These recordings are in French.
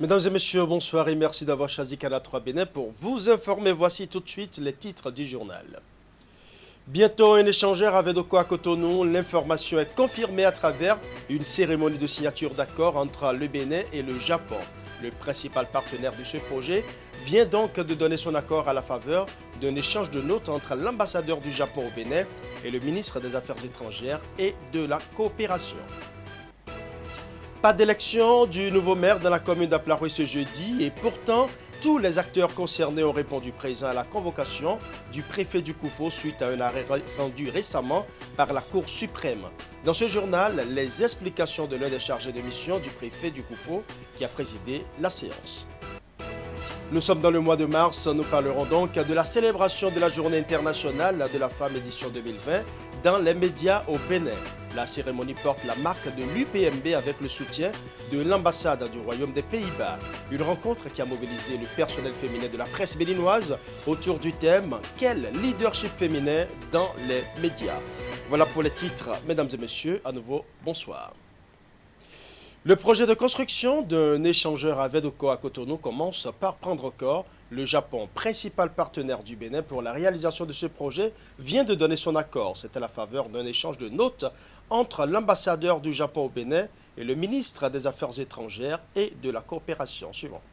Mesdames et messieurs, bonsoir et merci d'avoir choisi Canal 3 Bénin pour vous informer. Voici tout de suite les titres du journal. Bientôt un échangeur à Vedoko à Cotonou. L'information est confirmée à travers une cérémonie de signature d'accord entre le Bénin et le Japon. Le principal partenaire de ce projet vient donc de donner son accord à la faveur d'un échange de notes entre l'ambassadeur du Japon au Bénin et le ministre des Affaires étrangères et de la coopération. Pas d'élection du nouveau maire dans la commune d'Aplaroué ce jeudi et pourtant, tous les acteurs concernés ont répondu présents à la convocation du préfet du Koufo suite à un arrêt rendu récemment par la Cour suprême. Dans ce journal, les explications de l'un des chargés de mission du préfet du Koufo qui a présidé la séance. Nous sommes dans le mois de mars, nous parlerons donc de la célébration de la Journée internationale de la femme édition 2020 dans les médias au Bénin. La cérémonie porte la marque de l'UPMB avec le soutien de l'ambassade du Royaume des Pays-Bas. Une rencontre qui a mobilisé le personnel féminin de la presse béninoise autour du thème « Quel leadership féminin dans les médias ?» Voilà pour les titres, mesdames et messieurs, à nouveau, bonsoir. Le projet de construction d'un échangeur à Vedoko à Cotonou commence par prendre corps. Le Japon, principal partenaire du Bénin pour la réalisation de ce projet, vient de donner son accord. C'est à la faveur d'un échange de notes entre l'ambassadeur du Japon au Bénin et le ministre des Affaires étrangères et de la coopération. Suivant.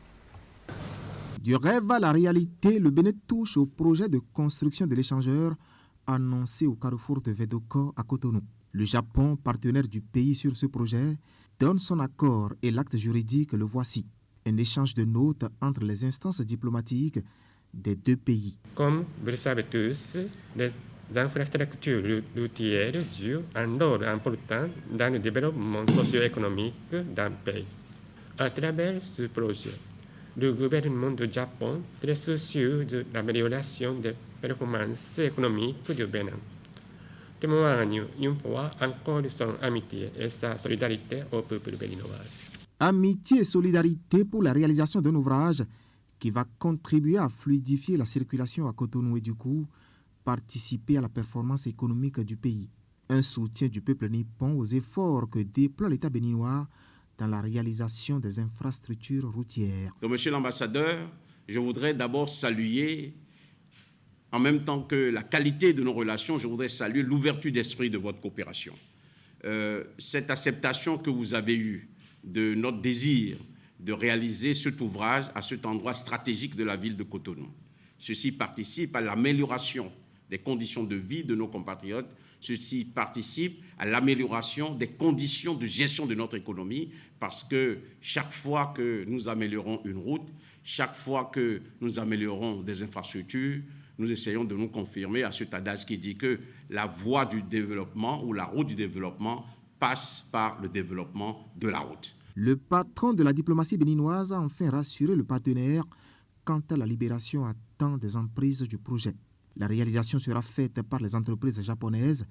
Du rêve à la réalité, le Bénin touche au projet de construction de l'échangeur annoncé au carrefour de Vedoko à Cotonou. Le Japon, partenaire du pays sur ce projet, donne son accord et l'acte juridique le voici. Un échange de notes entre les instances diplomatiques des deux pays. Comme vous le savez tous, les infrastructures routières jouent un rôle important dans le développement socio-économique d'un pays. À travers ce projet, le gouvernement du Japon, très soucieux de l'amélioration des performances économiques du Bénin, témoigne une fois encore son amitié et sa solidarité au peuple béninois. Amitié et solidarité pour la réalisation d'un ouvrage qui va contribuer à fluidifier la circulation à Cotonou et du coup participer à la performance économique du pays. Un soutien du peuple nippon aux efforts que déploie l'État béninois dans la réalisation des infrastructures routières. Donc, monsieur l'ambassadeur, je voudrais d'abord saluer, en même temps que la qualité de nos relations, je voudrais saluer l'ouverture d'esprit de votre coopération. Cette acceptation que vous avez eue de notre désir de réaliser cet ouvrage à cet endroit stratégique de la ville de Cotonou. Ceci participe à l'amélioration des conditions de vie de nos compatriotes. Ceci participe à l'amélioration des conditions de gestion de notre économie parce que chaque fois que nous améliorons une route, chaque fois que nous améliorons des infrastructures, nous essayons de nous confirmer à cet adage qui dit que la voie du développement ou la route du développement passe par le développement de la route. Le patron de la diplomatie béninoise a enfin rassuré le partenaire quant à la libération à temps des emprises du projet. La réalisation sera faite par les entreprises japonaises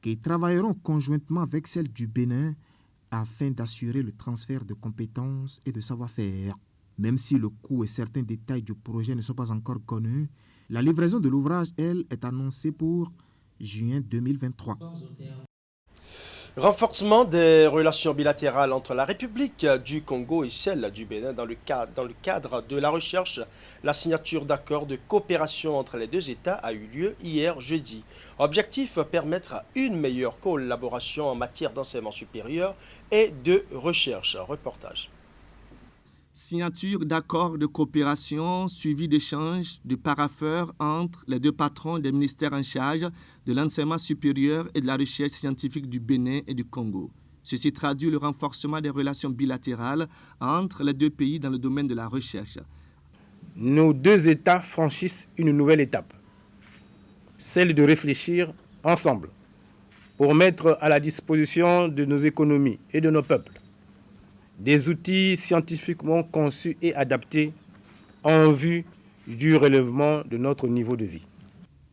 qui travailleront conjointement avec celles du Bénin afin d'assurer le transfert de compétences et de savoir-faire. Même si le coût et certains détails du projet ne sont pas encore connus, la livraison de l'ouvrage, elle, est annoncée pour juin 2023. Renforcement des relations bilatérales entre la République du Congo et celle du Bénin dans le cadre de la recherche. La signature d'accords de coopération entre les deux États a eu lieu hier jeudi. Objectif, permettre une meilleure collaboration en matière d'enseignement supérieur et de recherche. Reportage. Signature d'accords de coopération suivi d'échanges de parapheurs entre les deux patrons des ministères en charge de l'enseignement supérieur et de la recherche scientifique du Bénin et du Congo. Ceci traduit le renforcement des relations bilatérales entre les deux pays dans le domaine de la recherche. Nos deux États franchissent une nouvelle étape, celle de réfléchir ensemble pour mettre à la disposition de nos économies et de nos peuples des outils scientifiquement conçus et adaptés en vue du relèvement de notre niveau de vie.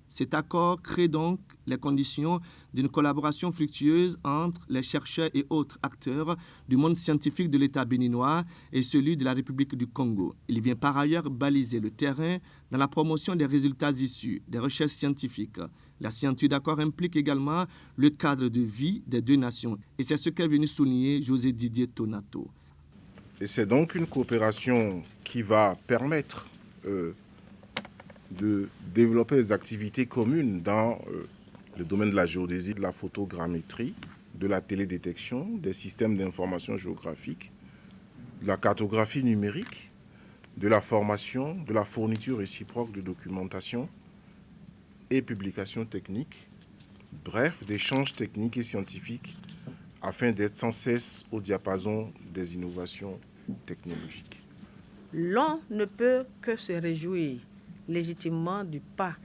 Cet accord crée donc les conditions d'une collaboration fructueuse entre les chercheurs et autres acteurs du monde scientifique de l'État béninois et celui de la République du Congo. Il vient par ailleurs baliser le terrain dans la promotion des résultats issus des recherches scientifiques. La signature d'accord implique également le cadre de vie des deux nations et c'est ce qu'est venu souligner José Didier Tonato. Et c'est donc une coopération qui va permettre de développer des activités communes dans le domaine de la géodésie, de la photogrammétrie, de la télédétection, des systèmes d'information géographique, de la cartographie numérique, de la formation, de la fourniture réciproque de documentation et publication technique, bref, d'échanges techniques et scientifiques afin d'être sans cesse au diapason des innovations technologiques. L'on ne peut que se réjouir légitimement du pas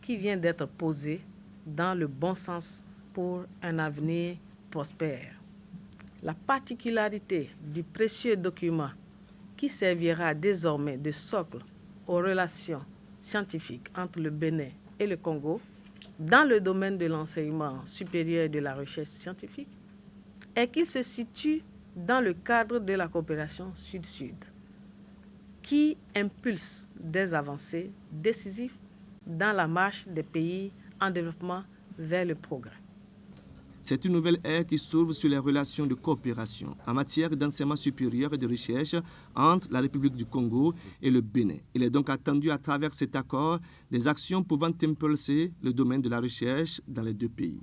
qui vient d'être posé dans le bon sens pour un avenir prospère. La particularité du précieux document qui servira désormais de socle aux relations scientifiques entre le Bénin et le Congo dans le domaine de l'enseignement supérieur et de la recherche scientifique est qu'il se situe dans le cadre de la coopération Sud-Sud qui impulse des avancées décisives dans la marche des pays en développement vers le progrès. C'est une nouvelle ère qui s'ouvre sur les relations de coopération en matière d'enseignement supérieur et de recherche entre la République du Congo et le Bénin. Il est donc attendu à travers cet accord des actions pouvant impulser le domaine de la recherche dans les deux pays.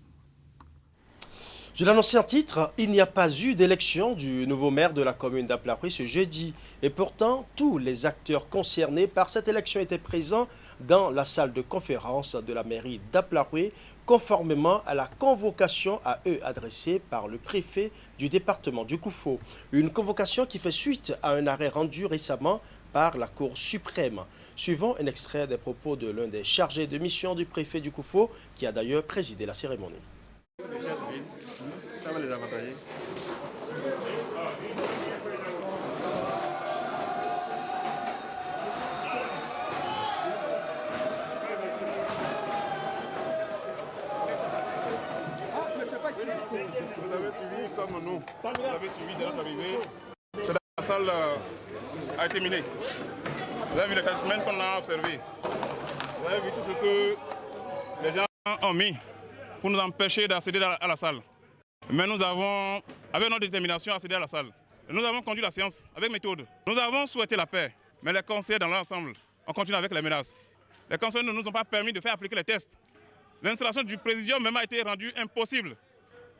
Je l'annonçais en titre, il n'y a pas eu d'élection du nouveau maire de la commune d'Aplaroué ce jeudi. Et pourtant, tous les acteurs concernés par cette élection étaient présents dans la salle de conférence de la mairie d'Aplaroué, conformément à la convocation à eux adressée par le préfet du département du Koufo. Une convocation qui fait suite à un arrêt rendu récemment par la Cour suprême. Suivant un extrait des propos de l'un des chargés de mission du préfet du Koufo, qui a d'ailleurs présidé la cérémonie. Ça va les avantager. Vous avez suivi comme nous. Vous avez suivi dès notre arrivée. La salle a été minée. Vous avez vu les 4 semaines qu'on a observé. Vous avez vu tout ce que les gens ont mis pour nous empêcher d'accéder à la salle. Mais nous avons, avec notre détermination, accédé à la salle. Nous avons conduit la séance avec méthode. Nous avons souhaité la paix, mais les conseillers dans l'ensemble ont continué avec les menaces. Les conseillers ne nous ont pas permis de faire appliquer les tests. L'installation du présidium même a été rendue impossible.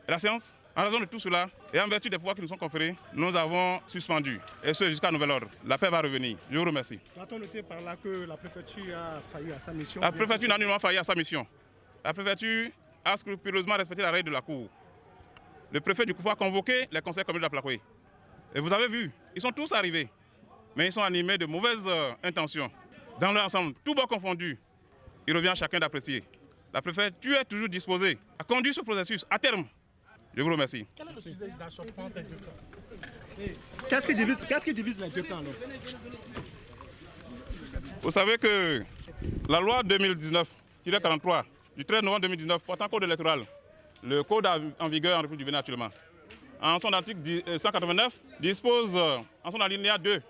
Et la séance, en raison de tout cela, et en vertu des pouvoirs qui nous sont conférés, nous avons suspendu. Et ce, jusqu'à nouvel ordre. La paix va revenir. Je vous remercie. Doit-on noter par là que la préfecture a failli à sa mission? La préfecture n'a nullement failli à sa mission. La préfecture a scrupuleusement respecté la règle de la Cour. Le préfet du Koufo a convoqué les conseils communaux d'Aplaroué. Et vous avez vu, ils sont tous arrivés. Mais ils sont animés de mauvaises intentions. Dans l'ensemble, tout bord confondu, il revient à chacun d'apprécier. La préfecture est toujours disposée à conduire ce processus à terme. Je vous remercie. Quel est le sujet d'achoppement des deux camps? Qu'est-ce qui divise les deux camps? Vous savez que la loi 2019-43 du 13 novembre 2019 portant code électoral, le code en vigueur en République du Bénin actuellement, en son article 189, dispose en son alinéa 2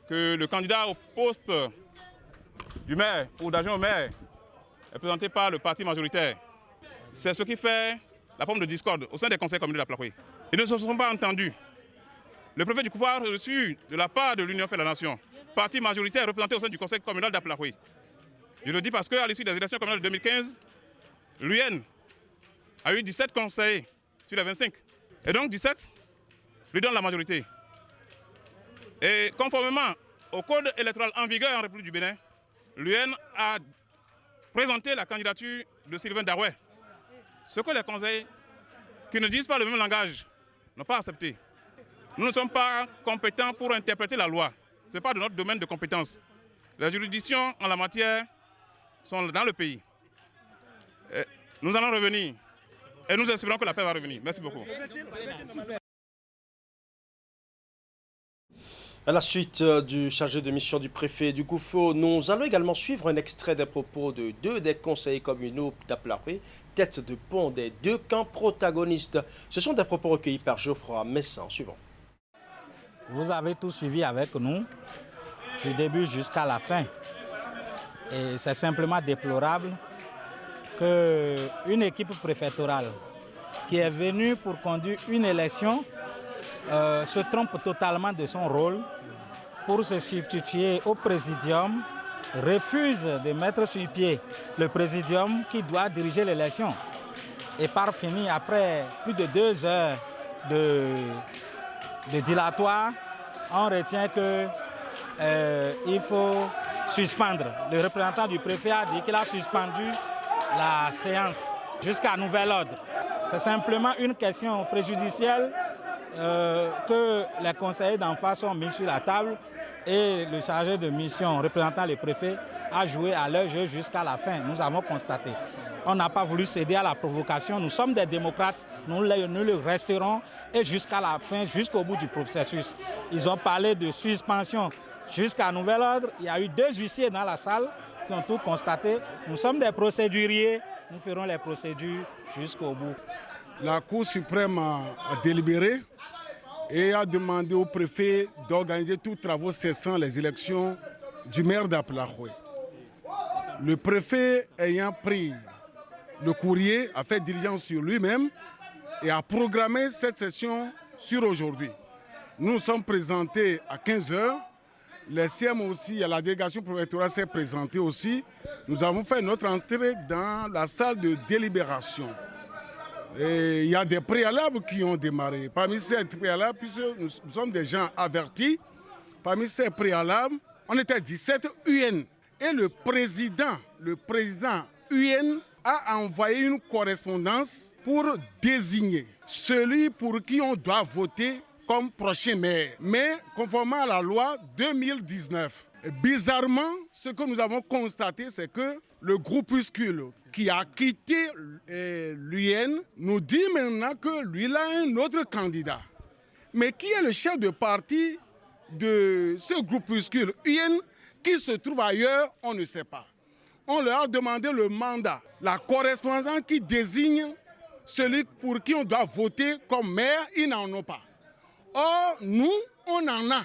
que le candidat au poste du maire ou d'adjoint au maire est présenté par le parti majoritaire. C'est ce qui fait la forme de discorde au sein des conseils communaux d'Aplaroué. Ils ne se sont pas entendus. Le préfet du Koufo a reçu de la part de l'Union fait la Nation, parti majoritaire représenté au sein du conseil communal d'Aplaroué. Je le dis parce qu'à l'issue des élections communales de 2015, l'UN a eu 17 conseillers sur les 25. Et donc 17 lui donnent la majorité. Et conformément au code électoral en vigueur en République du Bénin, l'UN a présenté la candidature de Sylvain Darouet. Ce que les conseils qui ne disent pas le même langage n'ont pas accepté. Nous ne sommes pas compétents pour interpréter la loi. Ce n'est pas de notre domaine de compétence. Les juridictions en la matière sont dans le pays. Et nous allons revenir. Et nous espérons que la paix va revenir. Merci beaucoup. À la suite du chargé de mission du préfet du Koufo, nous allons également suivre un extrait des propos de deux des conseillers communaux d'Aplaroué, tête de pont des deux camps protagonistes. Ce sont des propos recueillis par Geoffroy Messan. Suivant. Vous avez tout suivi avec nous, du début jusqu'à la fin. Et c'est simplement déplorable qu'une équipe préfectorale qui est venue pour conduire une élection se trompe totalement de son rôle pour se substituer au présidium, refuse de mettre sur pied le présidium qui doit diriger l'élection. Et par finir, après plus de 2 heures de dilatoire, on retient qu'il faut suspendre. Le représentant du préfet a dit qu'il a suspendu la séance jusqu'à nouvel ordre. C'est simplement une question préjudicielle que les conseillers d'en face ont mis sur la table et le chargé de mission représentant le préfet a joué à leur jeu jusqu'à la fin. Nous avons constaté. On n'a pas voulu céder à la provocation. Nous sommes des démocrates, nous le resterons et jusqu'à la fin, jusqu'au bout du processus. Ils ont parlé de suspension jusqu'à nouvel ordre. Il y a eu 2 huissiers dans la salle qui ont tout constaté. Nous sommes des procéduriers, nous ferons les procédures jusqu'au bout. La Cour suprême a délibéré et a demandé au préfet d'organiser tous travaux cessant les élections du maire d'Apelahoué. Le préfet ayant pris le courrier a fait diligence sur lui-même et a programmé cette session sur aujourd'hui. Nous nous sommes présentés à 15 h. Les CM aussi, la délégation préfectorale s'est présentée aussi. Nous avons fait notre entrée dans la salle de délibération. Et il y a des préalables qui ont démarré. Parmi ces préalables, puisque nous sommes des gens avertis, parmi ces préalables, on était 17 UN. Et le président UN a envoyé une correspondance pour désigner celui pour qui on doit voter comme prochain maire. Mais conformément à la loi 2019, bizarrement, ce que nous avons constaté, c'est que le groupuscule qui a quitté l'UN nous dit maintenant que lui il a un autre candidat. Mais qui est le chef de parti de ce groupuscule UN qui se trouve ailleurs, on ne sait pas. On leur a demandé le mandat, la correspondance qui désigne celui pour qui on doit voter comme maire, ils n'en ont pas. Or, nous, on en a.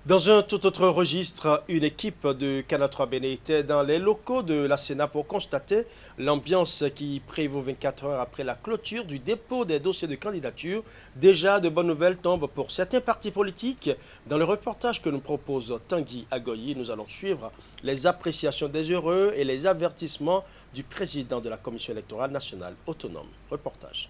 Dans un tout autre registre, une équipe de Canal 3 Bénin était dans les locaux de la Sénat pour constater l'ambiance qui prévaut 24 heures après la clôture du dépôt des dossiers de candidature. Déjà, de bonnes nouvelles tombent pour certains partis politiques. Dans le reportage que nous propose Tanguy Agoyi, nous allons suivre les appréciations des heureux et les avertissements du président de la Commission électorale nationale autonome. Reportage.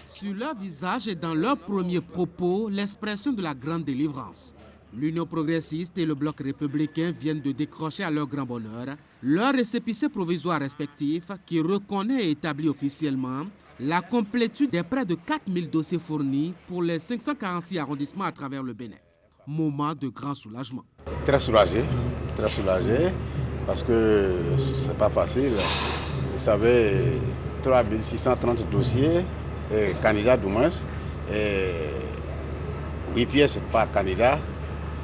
Sur leur visage et dans leurs premiers propos, l'expression de la grande délivrance. L'Union progressiste et le Bloc républicain viennent de décrocher à leur grand bonheur leur récépissé provisoire respectif qui reconnaît et établit officiellement la complétude des près de 4000 dossiers fournis pour les 546 arrondissements à travers le Bénin. Moment de grand soulagement. Très soulagé parce que c'est pas facile. Vous savez, 3630 dossiers, candidats du moins, et 8 pièces par candidat,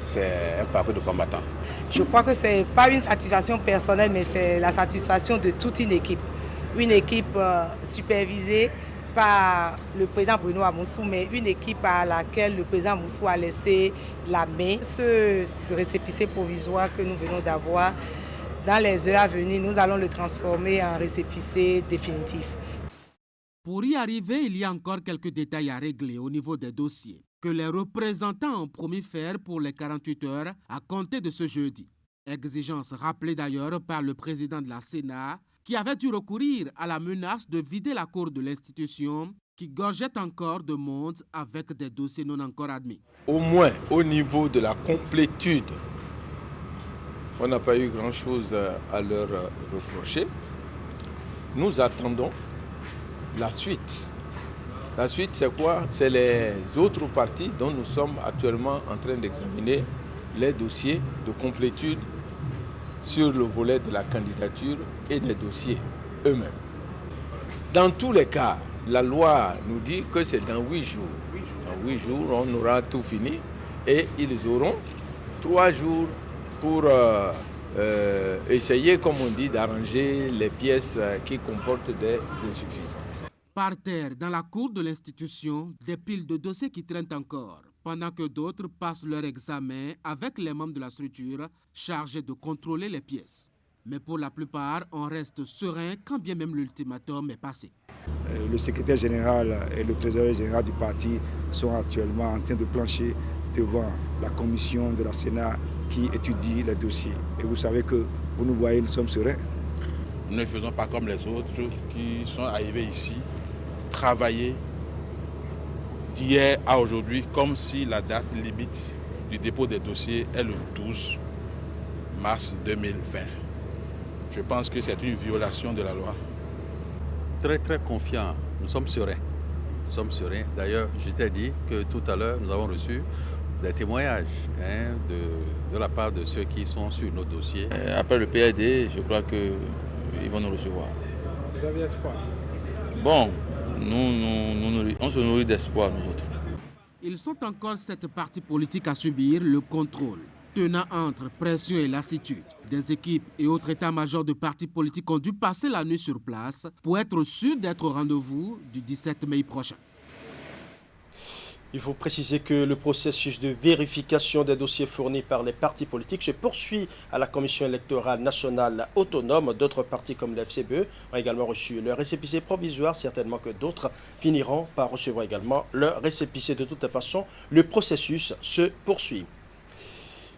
c'est un parcours de combattant. Je crois que ce n'est pas une satisfaction personnelle, mais c'est la satisfaction de toute une équipe. Une équipe supervisée par le président Bruno Amoussou, mais une équipe à laquelle le président Amoussou a laissé la main. Ce récépissé provisoire que nous venons d'avoir, dans les heures à venir, nous allons le transformer en récépissé définitif. Pour y arriver, il y a encore quelques détails à régler au niveau des dossiers que les représentants ont promis faire pour les 48 heures à compter de ce jeudi. Exigence rappelée d'ailleurs par le président de la Sénat qui avait dû recourir à la menace de vider la cour de l'institution qui gorgeait encore de monde avec des dossiers non encore admis. Au moins au niveau de la complétude, on n'a pas eu grand-chose à leur reprocher. Nous attendons la suite. La suite, c'est quoi? C'est les autres partis dont nous sommes actuellement en train d'examiner les dossiers de complétude sur le volet de la candidature et des dossiers eux-mêmes. Dans tous les cas, la loi nous dit que c'est dans 8 jours. Dans 8 jours, on aura tout fini et ils auront 3 jours pour essayer, comme on dit, d'arranger les pièces qui comportent des insuffisances. Par terre, dans la cour de l'institution, des piles de dossiers qui traînent encore, pendant que d'autres passent leur examen avec les membres de la structure chargés de contrôler les pièces. Mais pour la plupart, on reste serein quand bien même l'ultimatum est passé. Le secrétaire général et le trésorier général du parti sont actuellement en train de plancher devant la commission de la Sénat qui étudie les dossiers. Et vous savez que vous nous voyez, nous sommes sereins. Nous ne faisons pas comme les autres qui sont arrivés ici, travailler d'hier à aujourd'hui comme si la date limite du dépôt des dossiers est le 12 mars 2020. Je pense que c'est une violation de la loi. Très confiant, nous sommes sereins. Nous sommes sereins. D'ailleurs, je t'ai dit que tout à l'heure, nous avons reçu des témoignages de la part de ceux qui sont sur nos dossiers. Après le PAD, je crois qu'ils vont nous recevoir. Vous avez espoir? Bon, on se nourrit d'espoir, nous autres. Ils sont encore 7 partis politiques à subir le contrôle, tenant entre pression et lassitude. Des équipes et autres états-majors de partis politiques ont dû passer la nuit sur place pour être sûrs d'être au rendez-vous du 17 mai prochain. Il faut préciser que le processus de vérification des dossiers fournis par les partis politiques se poursuit à la Commission électorale nationale autonome. D'autres partis comme l'FCBE ont également reçu leur récépissé provisoire. Certainement que d'autres finiront par recevoir également leur récépissé. De toute façon, le processus se poursuit.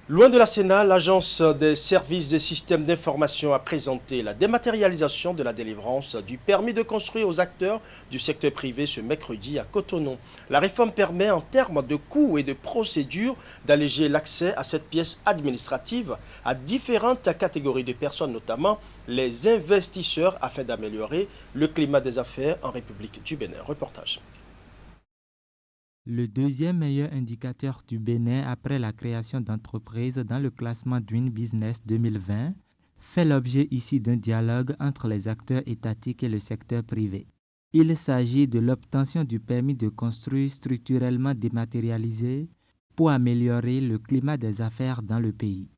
Loin de la Sénat, l'Agence des services et systèmes d'information a présenté la dématérialisation de la délivrance du permis de construire aux acteurs du secteur privé ce mercredi à Cotonou. La réforme permet en termes de coûts et de procédures d'alléger l'accès à cette pièce administrative à différentes catégories de personnes, notamment les investisseurs, afin d'améliorer le climat des affaires en République du Bénin. Reportage. Le deuxième meilleur indicateur du Bénin après la création d'entreprises dans le classement Doing Business 2020 fait l'objet ici d'un dialogue entre les acteurs étatiques et le secteur privé. Il s'agit de l'obtention du permis de construire structurellement dématérialisé pour améliorer le climat des affaires dans le pays.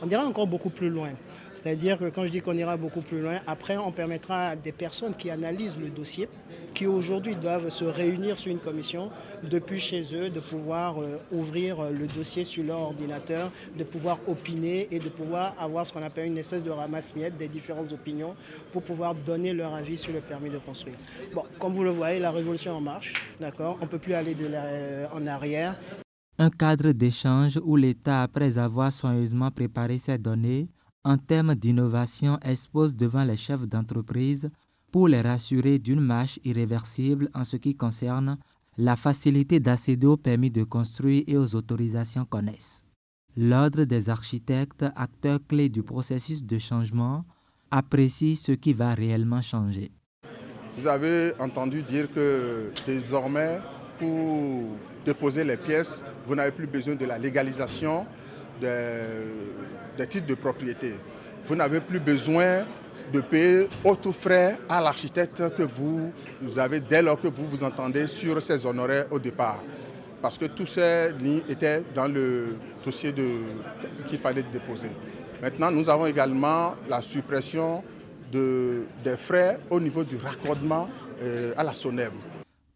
On ira encore beaucoup plus loin. C'est-à-dire que quand je dis qu'on ira beaucoup plus loin, après on permettra à des personnes qui analysent le dossier, qui aujourd'hui doivent se réunir sur une commission, depuis chez eux, de pouvoir ouvrir le dossier sur leur ordinateur, de pouvoir opiner et de pouvoir avoir ce qu'on appelle une espèce de ramasse-miettes des différentes opinions pour pouvoir donner leur avis sur le permis de construire. Bon, comme vous le voyez, la révolution en marche, d'accord ? On ne peut plus aller en arrière. Un cadre d'échange où l'État, après avoir soigneusement préparé ses données en termes d'innovation, expose devant les chefs d'entreprise pour les rassurer d'une marche irréversible en ce qui concerne la facilité d'accéder aux permis de construire et aux autorisations connexes. L'Ordre des architectes, acteurs clés du processus de changement, apprécie ce qui va réellement changer. Vous avez entendu dire que désormais, pour déposer les pièces, vous n'avez plus besoin de la légalisation des titres de propriété. Vous n'avez plus besoin de payer autres frais à l'architecte que vous avez dès lors que vous vous entendez sur ses honoraires au départ. Parce que tous ces lignes étaient dans le dossier qu'il fallait déposer. Maintenant, nous avons également la suppression des frais au niveau du raccordement à la SONEM.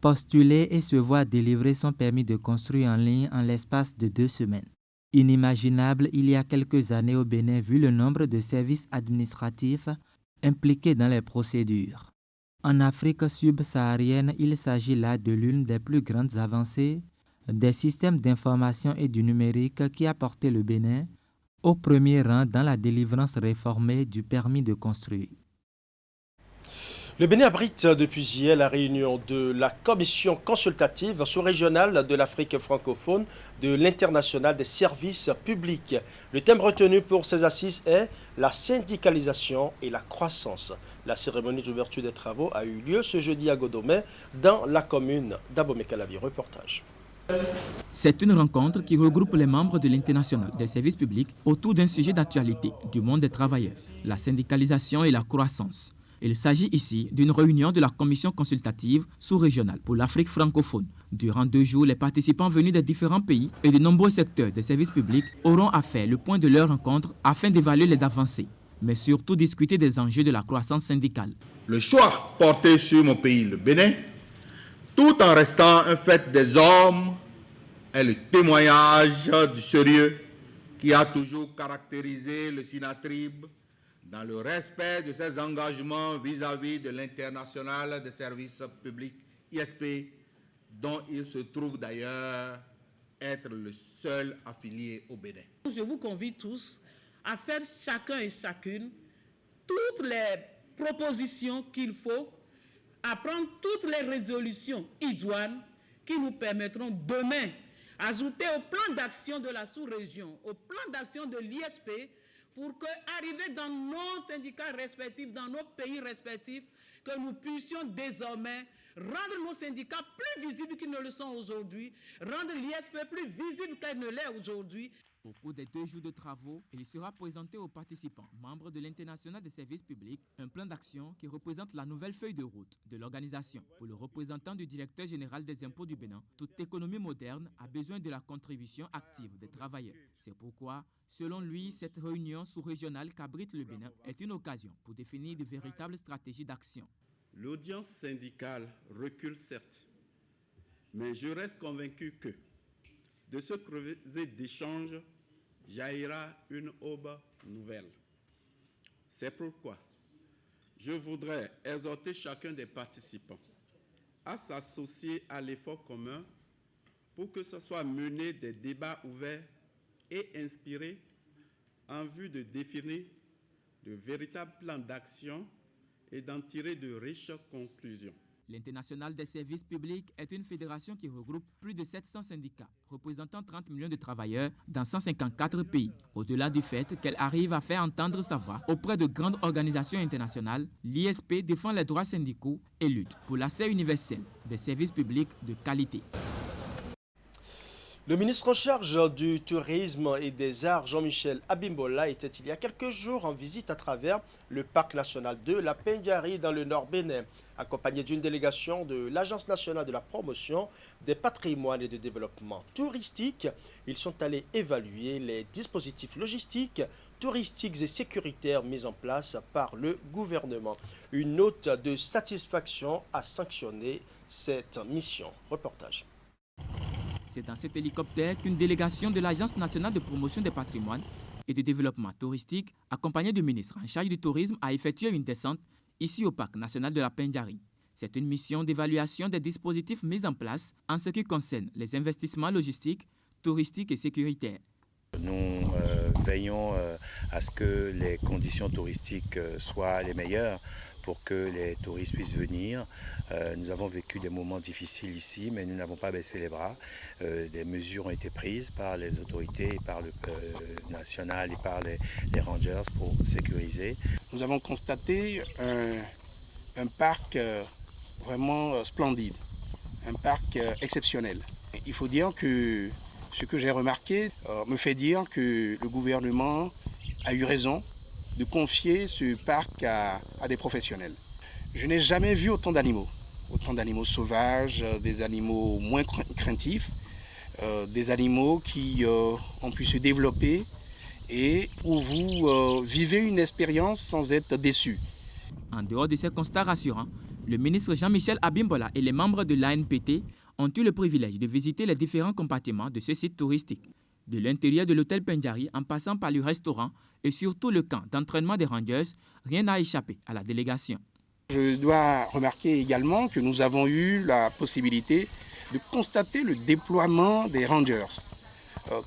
Postuler et se voir délivrer son permis de construire en ligne en l'espace de 2 semaines. Inimaginable il y a quelques années au Bénin vu le nombre de services administratifs impliqués dans les procédures. En Afrique subsaharienne, il s'agit là de l'une des plus grandes avancées des systèmes d'information et du numérique qui a porté le Bénin au premier rang dans la délivrance réformée du permis de construire. Le Bénin abrite depuis hier la réunion de la commission consultative sous-régionale de l'Afrique francophone de l'International des services publics. Le thème retenu pour ces assises est la syndicalisation et la croissance. La cérémonie d'ouverture des travaux a eu lieu ce jeudi à Godomé dans la commune d'Abomey-Calavi. Reportage. C'est une rencontre qui regroupe les membres de l'International des services publics autour d'un sujet d'actualité du monde des travailleurs, la syndicalisation et la croissance. Il s'agit ici d'une réunion de la commission consultative sous-régionale pour l'Afrique francophone. Durant 2 jours, les participants venus des différents pays et de nombreux secteurs des services publics auront à faire le point de leur rencontre afin d'évaluer les avancées, mais surtout discuter des enjeux de la croissance syndicale. Le choix porté sur mon pays, le Bénin, tout en restant un fait des hommes, est le témoignage du sérieux qui a toujours caractérisé le SYNATRIB dans le respect de ses engagements vis-à-vis de l'international des services publics, ISP, dont il se trouve d'ailleurs être le seul affilié au Bénin. Je vous convie tous à faire chacun et chacune toutes les propositions qu'il faut, à prendre toutes les résolutions idoines qui nous permettront demain d'ajouter au plan d'action de la sous-région, au plan d'action de l'ISP, pour qu'arriver dans nos syndicats respectifs, dans nos pays respectifs, que nous puissions désormais rendre nos syndicats plus visibles qu'ils ne le sont aujourd'hui, rendre l'ISP plus visible qu'elle ne l'est aujourd'hui. Au cours des 2 jours de travaux, il sera présenté aux participants, membres de l'International des services publics, un plan d'action qui représente la nouvelle feuille de route de l'organisation. Pour le représentant du directeur général des impôts du Bénin, toute économie moderne a besoin de la contribution active des travailleurs. C'est pourquoi, selon lui, cette réunion sous-régionale qu'abrite le Bénin est une occasion pour définir de véritables stratégies d'action. L'audience syndicale recule certes, mais je reste convaincu que de ce creuset d'échanges jaillira une aube nouvelle. C'est pourquoi je voudrais exhorter chacun des participants à s'associer à l'effort commun pour que ce soit mené des débats ouverts et inspirés en vue de définir de véritables plans d'action et d'en tirer de riches conclusions. L'International des services publics est une fédération qui regroupe plus de 700 syndicats, représentant 30 millions de travailleurs dans 154 pays. Au-delà du fait qu'elle arrive à faire entendre sa voix auprès de grandes organisations internationales, l'ISP défend les droits syndicaux et lutte pour l'accès universel des services publics de qualité. Le ministre en charge du tourisme et des arts, Jean-Michel Abimbola, était il y a quelques jours en visite à travers le parc national de la Pendjari dans le nord Bénin. Accompagné d'une délégation de l'Agence nationale de la promotion des patrimoines et de développement touristique, ils sont allés évaluer les dispositifs logistiques, touristiques et sécuritaires mis en place par le gouvernement. Une note de satisfaction a sanctionné cette mission. Reportage. C'est dans cet hélicoptère qu'une délégation de l'Agence nationale de promotion des patrimoines et de développement touristique, accompagnée du ministre en charge du tourisme, a effectué une descente ici au parc national de la Pendjari. C'est une mission d'évaluation des dispositifs mis en place en ce qui concerne les investissements logistiques, touristiques et sécuritaires. Nous veillons à ce que les conditions touristiques soient les meilleures pour que les touristes puissent venir. Nous avons vécu des moments difficiles ici, mais nous n'avons pas baissé les bras. Des mesures ont été prises par les autorités, par le national et par les rangers pour sécuriser. Nous avons constaté un parc vraiment splendide, un parc exceptionnel. Il faut dire que ce que j'ai remarqué me fait dire que le gouvernement a eu raison de confier ce parc à des professionnels. Je n'ai jamais vu autant d'animaux sauvages, des animaux moins craintifs, des animaux qui ont pu se développer et où vous vivez une expérience sans être déçu. En dehors de ces constats rassurants, le ministre Jean-Michel Abimbola et les membres de l'ANPT ont eu le privilège de visiter les différents compartiments de ce site touristique. De l'intérieur de l'hôtel Pendjari, en passant par le restaurant et surtout le camp d'entraînement des Rangers, rien n'a échappé à la délégation. Je dois remarquer également que nous avons eu la possibilité de constater le déploiement des Rangers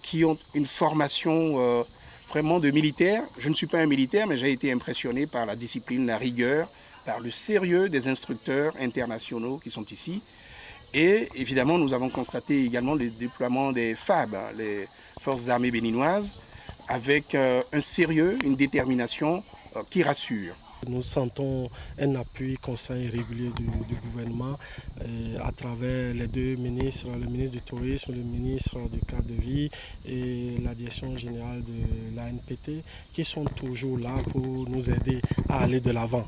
qui ont une formation vraiment de militaire. Je ne suis pas un militaire, mais j'ai été impressionné par la discipline, la rigueur, par le sérieux des instructeurs internationaux qui sont ici. Et évidemment, nous avons constaté également le déploiement des FAB, les Forces armées béninoises, avec un sérieux, une détermination qui rassure. Nous sentons un appui constant et régulier du gouvernement à travers les deux ministres, le ministre du Tourisme, le ministre du Cadre de vie et la direction générale de l'ANPT, qui sont toujours là pour nous aider à aller de l'avant.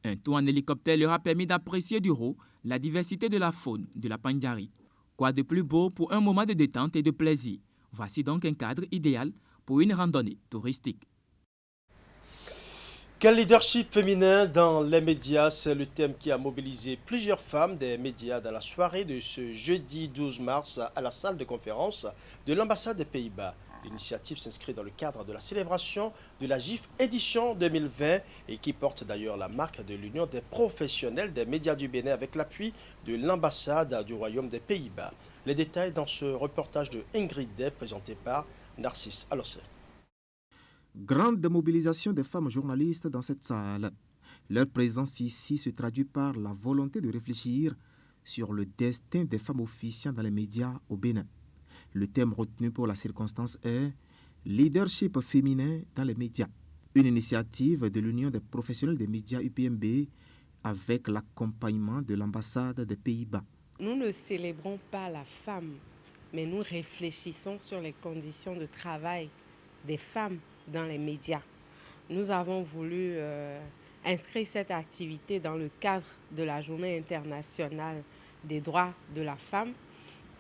Un tour en hélicoptère leur a permis d'apprécier du haut la diversité de la faune de la Pendjari. Quoi de plus beau pour un moment de détente et de plaisir? Voici donc un cadre idéal pour une randonnée touristique. Quel leadership féminin dans les médias? C'est le thème qui a mobilisé plusieurs femmes des médias dans la soirée de ce jeudi 12 mars à la salle de conférence de l'ambassade des Pays-Bas. L'initiative s'inscrit dans le cadre de la célébration de la GIF édition 2020 et qui porte d'ailleurs la marque de l'Union des professionnels des médias du Bénin avec l'appui de l'ambassade du Royaume des Pays-Bas. Les détails dans ce reportage de Ingrid Day présenté par Narcisse Alossé. Grande mobilisation des femmes journalistes dans cette salle. Leur présence ici se traduit par la volonté de réfléchir sur le destin des femmes officiant dans les médias au Bénin. Le thème retenu pour la circonstance est « Leadership féminin dans les médias », une initiative de l'Union des professionnels des médias UPMB avec l'accompagnement de l'ambassade des Pays-Bas. Nous ne célébrons pas la femme, mais nous réfléchissons sur les conditions de travail des femmes dans les médias. Nous avons voulu inscrire cette activité dans le cadre de la Journée internationale des droits de la femme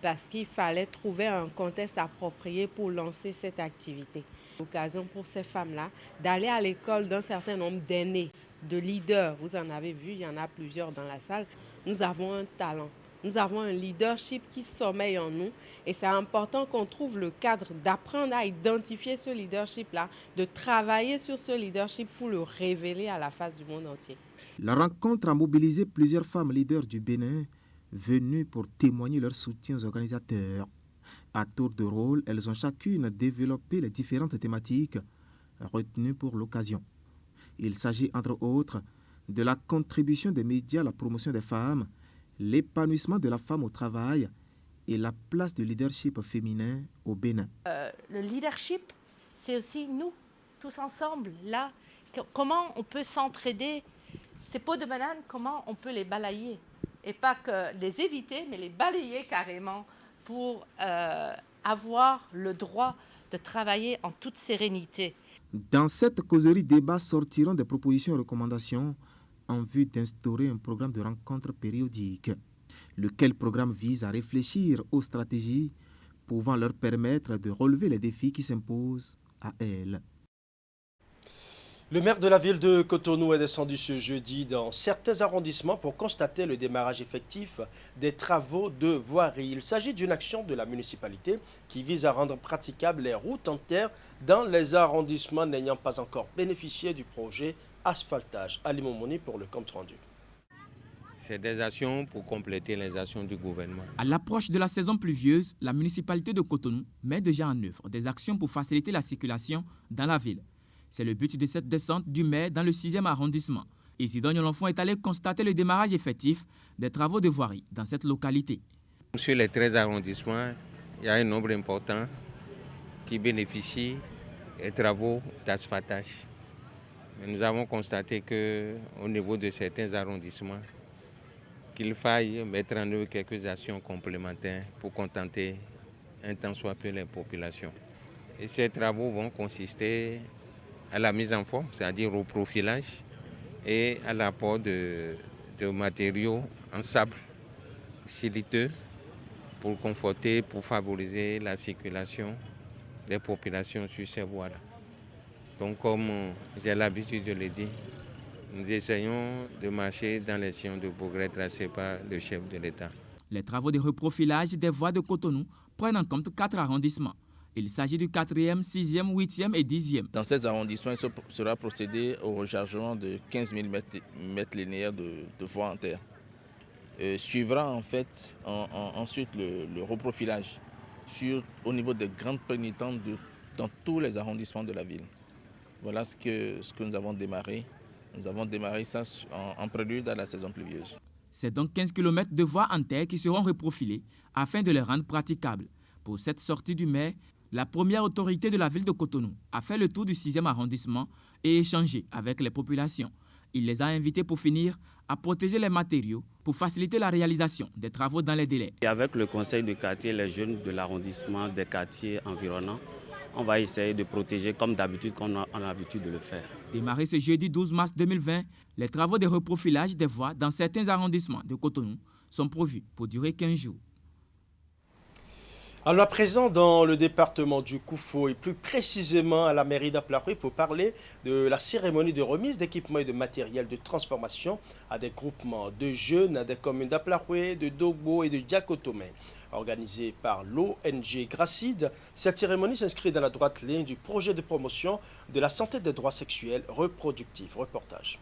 parce qu'il fallait trouver un contexte approprié pour lancer cette activité. L'occasion pour ces femmes-là d'aller à l'école d'un certain nombre d'aînés, de leaders. Vous en avez vu, il y en a plusieurs dans la salle. Nous avons un talent. Nous avons un leadership qui sommeille en nous et c'est important qu'on trouve le cadre d'apprendre à identifier ce leadership-là, de travailler sur ce leadership pour le révéler à la face du monde entier. La rencontre a mobilisé plusieurs femmes leaders du Bénin venues pour témoigner leur soutien aux organisateurs. À tour de rôle, elles ont chacune développé les différentes thématiques retenues pour l'occasion. Il s'agit entre autres de la contribution des médias à la promotion des femmes, l'épanouissement de la femme au travail et la place du leadership féminin au Bénin. Le leadership, c'est aussi nous, tous ensemble, là. Comment on peut s'entraider? Ces pots de banane, comment on peut les balayer? Et pas que les éviter, mais les balayer carrément pour avoir le droit de travailler en toute sérénité. Dans cette causerie débat sortiront des propositions et recommandations en vue d'instaurer un programme de rencontres périodiques, lequel programme vise à réfléchir aux stratégies pouvant leur permettre de relever les défis qui s'imposent à elles. Le maire de la ville de Cotonou est descendu ce jeudi dans certains arrondissements pour constater le démarrage effectif des travaux de voirie. Il s'agit d'une action de la municipalité qui vise à rendre praticables les routes en terre dans les arrondissements n'ayant pas encore bénéficié du projet asphaltage. Ali Momoni pour le compte rendu. C'est des actions pour compléter les actions du gouvernement. À l'approche de la saison pluvieuse, la municipalité de Cotonou met déjà en œuvre des actions pour faciliter la circulation dans la ville. C'est le but de cette descente du maire dans le 6e arrondissement. Isidore Nyolonfon est allé constater le démarrage effectif des travaux de voirie dans cette localité. Sur les 13 arrondissements, il y a un nombre important qui bénéficient des travaux d'asphaltage. Mais nous avons constaté qu'au niveau de certains arrondissements, qu'il faille mettre en œuvre quelques actions complémentaires pour contenter un tant soit peu les populations. Et ces travaux vont consister à la mise en forme, c'est-à-dire au profilage et à l'apport de matériaux en sable siliteux pour conforter, pour favoriser la circulation des populations sur ces voies-là. Donc comme j'ai l'habitude de le dire, nous essayons de marcher dans les sillons de progrès tracés par le chef de l'État. Les travaux de reprofilage des voies de Cotonou prennent en compte 4 arrondissements. Il s'agit du 4e, 6e, 8e et 10e. Dans ces arrondissements, il sera procédé au rechargement de 15 000 mètres linéaires de voies en terre. Suivra en fait ensuite le reprofilage au niveau des grandes pénitentes dans tous les arrondissements de la ville. Voilà ce que nous avons démarré. Nous avons démarré ça en prélude à la saison pluvieuse. C'est donc 15 km de voies en terre qui seront reprofilées afin de les rendre praticables. Pour cette sortie du maire, la première autorité de la ville de Cotonou a fait le tour du 6e arrondissement et échangé avec les populations. Il les a invités pour finir à protéger les matériaux pour faciliter la réalisation des travaux dans les délais. Et avec le conseil de quartier, les jeunes de l'arrondissement, des quartiers environnants, on va essayer de protéger comme d'habitude qu'on a l'habitude de le faire. Démarré ce jeudi 12 mars 2020, les travaux de reprofilage des voies dans certains arrondissements de Cotonou sont prévus pour durer 15 jours. Alors à présent, dans le département du Koufo et plus précisément à la mairie d'Aplaroué pour parler de la cérémonie de remise d'équipements et de matériel de transformation à des groupements de jeunes des communes d'Aplaroué, de Dogbo et de Diakotomé. Organisée par l'ONG Gracide, cette cérémonie s'inscrit dans la droite ligne du projet de promotion de la santé des droits sexuels reproductifs. Reportage.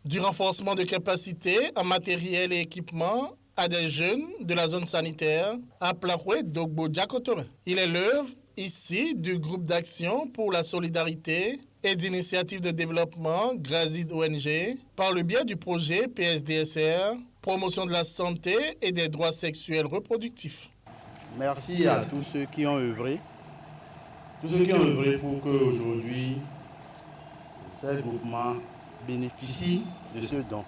Du renforcement de capacités en matériel et équipement à des jeunes de la zone sanitaire à Plaroué, Dogbo, Diakotomé. Il est l'œuvre ici du groupe d'action pour la solidarité et d'initiatives de développement Gracide ONG par le biais du projet PSDSR, promotion de la santé et des droits sexuels reproductifs. Merci à tous ceux qui ont œuvré. Tous ceux qui ont œuvré pour qu'aujourd'hui, ces groupements bénéficient de ce don.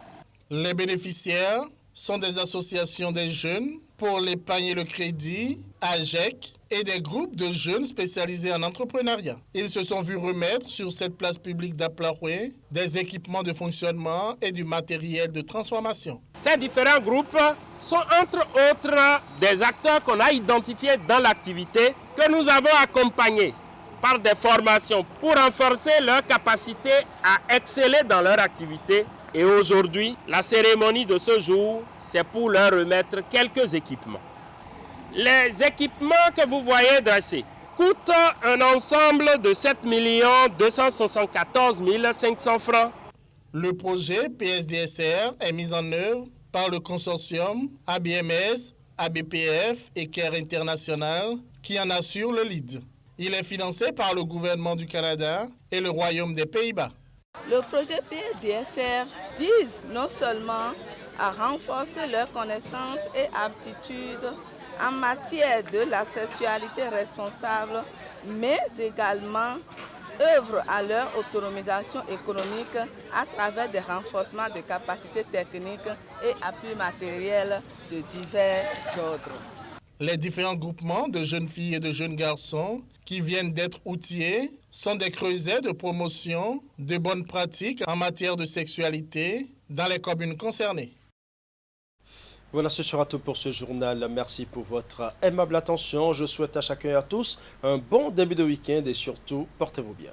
Les bénéficiaires sont des associations des jeunes pour l'épargne et le crédit, AGEC, et des groupes de jeunes spécialisés en entrepreneuriat. Ils se sont vus remettre sur cette place publique d'Aplaroué des équipements de fonctionnement et du matériel de transformation. Ces différents groupes sont entre autres des acteurs qu'on a identifiés dans l'activité que nous avons accompagnés par des formations pour renforcer leur capacité à exceller dans leur activité. Et aujourd'hui, la cérémonie de ce jour, c'est pour leur remettre quelques équipements. Les équipements que vous voyez dressés coûtent un ensemble de 7 274 500 francs. Le projet PSDSR est mis en œuvre par le consortium ABMS, ABPF et CARE International qui en assure le lead. Il est financé par le gouvernement du Canada et le Royaume des Pays-Bas. Le projet PSDSR vise non seulement à renforcer leurs connaissances et aptitudes en matière de la sexualité responsable, mais également œuvre à leur autonomisation économique à travers des renforcements de capacités techniques et appuis matériels de divers ordres. Les différents groupements de jeunes filles et de jeunes garçons qui viennent d'être outillés sont des creusets de promotion de bonnes pratiques en matière de sexualité dans les communes concernées. Voilà, ce sera tout pour ce journal. Merci pour votre aimable attention. Je souhaite à chacun et à tous un bon début de week-end et surtout, portez-vous bien.